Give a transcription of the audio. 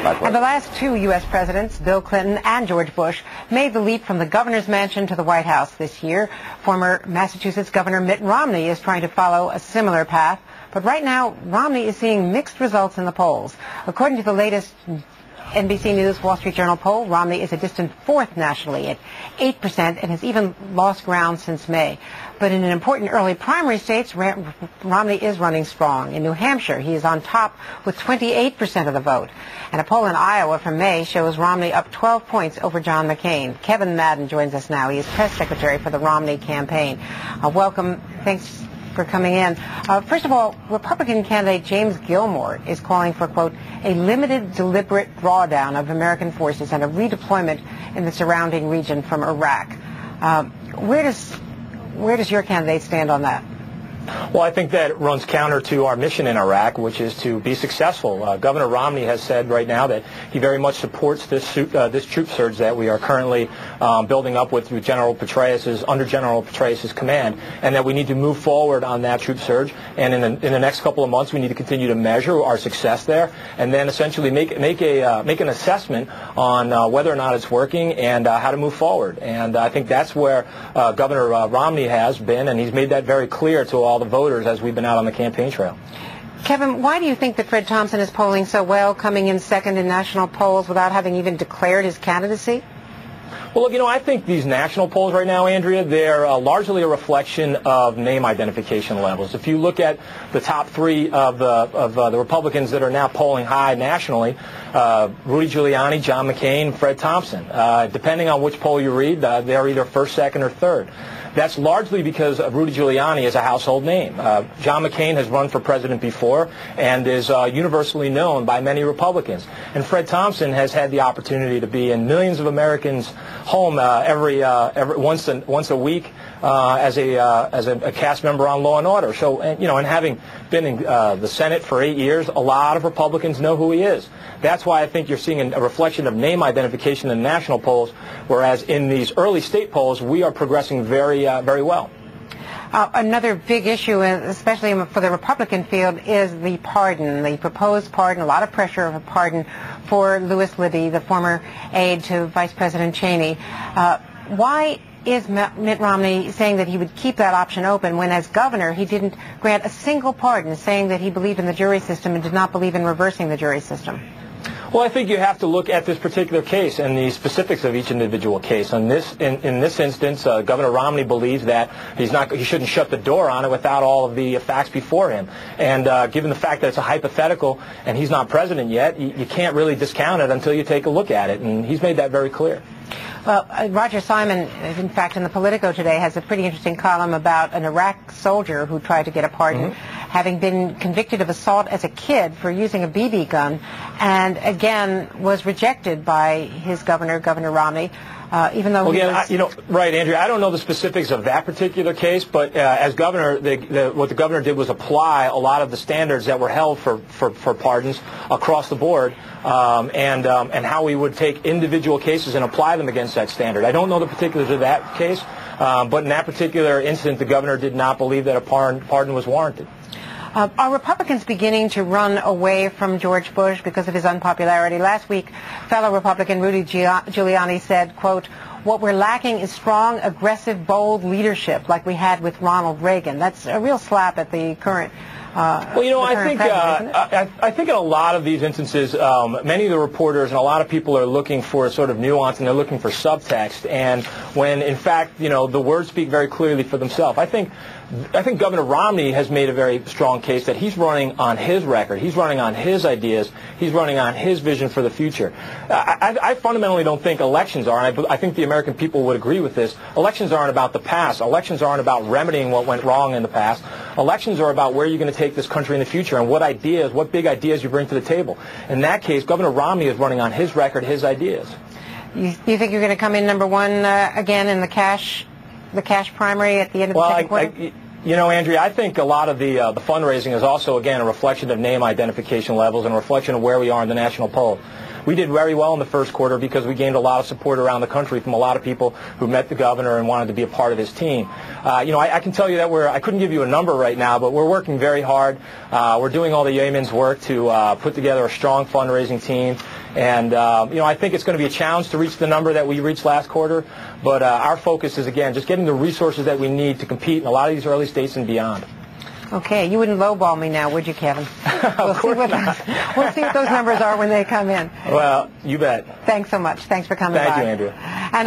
And the last two U.S. presidents, Bill Clinton and George Bush, made the leap from the governor's mansion to the White House this year. Former Massachusetts Governor Mitt Romney is trying to follow a similar path. But right now, Romney is seeing mixed results in the polls. According to the latest NBC News Wall Street Journal poll, Romney is a distant fourth nationally at 8% and has even lost ground since May. But in an important early primary states, Romney is running strong. In New Hampshire, he is on top with 28% of the vote. And a poll in Iowa from May shows Romney up 12 points over John McCain. Kevin Madden joins us now. He is press secretary for the Romney campaign. Welcome. Thanks for coming in. First of all, Republican candidate James Gilmore is calling for, quote, a limited, deliberate drawdown of American forces and a redeployment in the surrounding region from Iraq. Where does your candidate stand on that? Well, I think that runs counter to our mission in Iraq, which is to be successful. Governor Romney has said right now that he very much supports this troop surge that we are currently building up with through under General Petraeus' command, and that we need to move forward on that troop surge. And in the next couple of months, we need to continue to measure our success there, and then essentially make an assessment on whether or not it's working and how to move forward. And I think that's where Governor Romney has been, and he's made that very clear to all the voters as we've been out on the campaign trail. Kevin, why do you think that Fred Thompson is polling so well, coming in second in national polls without having even declared his candidacy? Well, look, I think these national polls right now, Andrea, they're largely a reflection of name identification levels. If you look at the top three of the Republicans that are now polling high nationally, Rudy Giuliani, John McCain, Fred Thompson. Depending on which poll you read, they're either first, second, or third. That's largely because Rudy Giuliani is a household name. John McCain has run for president before and is universally known by many Republicans. And Fred Thompson has had the opportunity to be in millions of Americans' home every once a week as a cast member on Law and Order. So, and having been in the Senate for 8 years, a lot of Republicans know who he is. That's why I think you're seeing a reflection of name identification in national polls, whereas in these early state polls, we are progressing very well. Another big issue, especially for the Republican field, is the pardon, the proposed pardon, a lot of pressure of a pardon for Louis Libby, the former aide to Vice President Cheney. Why is Mitt Romney saying that he would keep that option open when, as governor, he didn't grant a single pardon, saying that he believed in the jury system and did not believe in reversing the jury system? Well, I think you have to look at this particular case and the specifics of each individual case. In this instance, Governor Romney believes that he shouldn't shut the door on it without all of the facts before him. And given the fact that it's a hypothetical and he's not president yet, you can't really discount it until you take a look at it. And he's made that very clear. Well, Roger Simon, in fact, in the Politico today, has a pretty interesting column about an Iraq soldier who tried to get a pardon, having been convicted of assault as a kid for using a BB gun, and again was rejected by his governor, Governor Romney. Even though right, Andrea, I don't know the specifics of that particular case, but as governor, what the governor did was apply a lot of the standards that were held for pardons across the board, and how we would take individual cases and apply them against that standard. I don't know the particulars of that case, but in that particular incident, the governor did not believe that a pardon was warranted. Are Republicans beginning to run away from George Bush because of his unpopularity? Last week, fellow Republican Rudy Giuliani said, quote, what we're lacking is strong, aggressive, bold leadership like we had with Ronald Reagan. That's a real slap at the current I think in a lot of these instances, many of the reporters and a lot of people are looking for sort of nuance and they're looking for subtext. And when, in fact, the words speak very clearly for themselves. I think Governor Romney has made a very strong case that he's running on his record. He's running on his ideas. He's running on his vision for the future. I fundamentally don't think elections are, and I think the American people would agree with this, elections aren't about the past. Elections aren't about remedying what went wrong in the past. Elections are about where you're going to take this country in the future and what big ideas you bring to the table. In that case, Governor Romney is running on his record, his ideas. You think you're going to come in number one again in the cash primary at the end of the second quarter? Andrea, I think a lot of the fundraising is also, again, a reflection of name identification levels and a reflection of where we are in the national poll. we did very well in the first quarter because we gained a lot of support around the country from a lot of people who met the governor and wanted to be a part of his team. I can tell you that I couldn't give you a number right now, but we're working very hard. We're doing all the yeoman's work to put together a strong fundraising team. And, I think it's going to be a challenge to reach the number that we reached last quarter. But our focus is, again, just getting the resources that we need to compete in a lot of these early states and beyond. Okay, you wouldn't lowball me now, would you, Kevin? We'll see what those numbers are when they come in. Well, you bet. Thanks so much. Thanks for coming by. Thank you, Andrea. And